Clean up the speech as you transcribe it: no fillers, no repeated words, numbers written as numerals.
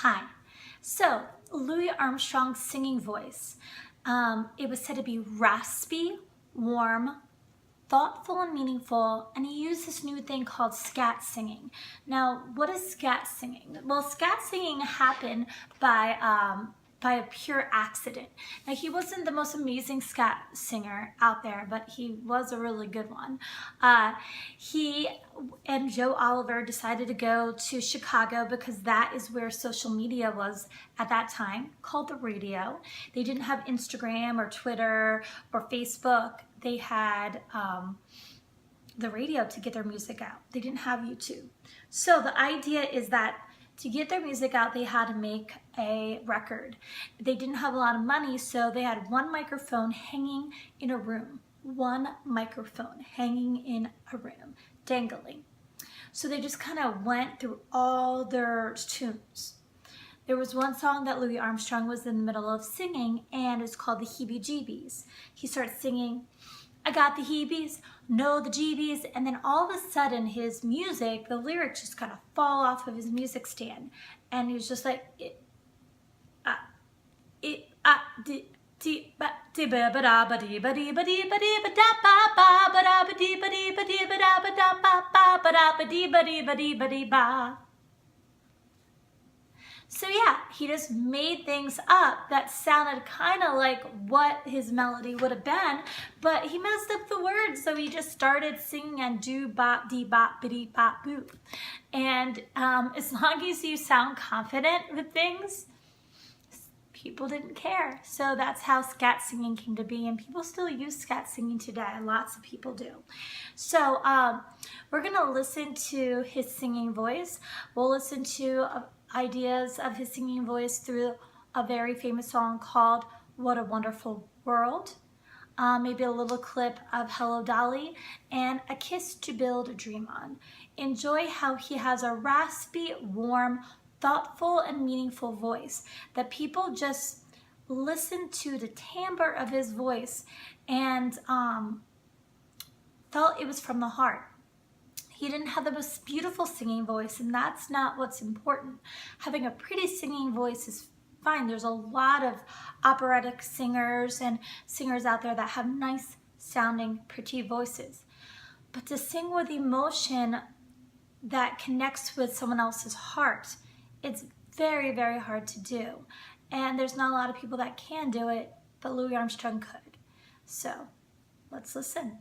Hi. So, Louie Armstrong's singing voice. It was said to be raspy, warm, thoughtful, and meaningful, and he used this new thing called scat singing. Now, what is scat singing? Well, scat singing happened by a pure accident. Now, he wasn't the most amazing scat singer out there, but he was a really good one. He and Joe Oliver decided to go to Chicago because that is where social media was at that time, called the radio. They didn't have Instagram or Twitter or Facebook. They had the radio to get their music out. They didn't have YouTube. So the idea is that to get their music out, they had to make a record. They didn't have a lot of money, so they had one microphone hanging in a room. One microphone hanging in a room, dangling. So they just kind of went through all their tunes. There was one song that Louie Armstrong was in the middle of singing, and it's called the Heebie-Jeebies. He starts singing, I got the heebies, no the jeebies, and then all of a sudden his music, the lyrics just kind of fall off of his music stand, and he was just like, So yeah, he just made things up that sounded kind of like what his melody would have been, but he messed up the words, so he just started singing and do bop dee bop biddy bop boop. And as long as you sound confident with things, people didn't care. So that's how scat singing came to be, and people still use scat singing today. Lots of people do. So we're gonna listen to his singing voice. We'll listen to ideas of his singing voice through a very famous song called What a Wonderful World, maybe a little clip of Hello Dolly, and A Kiss to Build a Dream On. Enjoy how he has a raspy, warm, thoughtful, and meaningful voice that people just listen to the timbre of his voice and felt it was from the heart. He didn't have the most beautiful singing voice, and that's not what's important. Having a pretty singing voice is fine. There's a lot of operatic singers and singers out there that have nice sounding, pretty voices. But to sing with emotion that connects with someone else's heart, it's very, very hard to do. And there's not a lot of people that can do it, but Louie Armstrong could. So let's listen.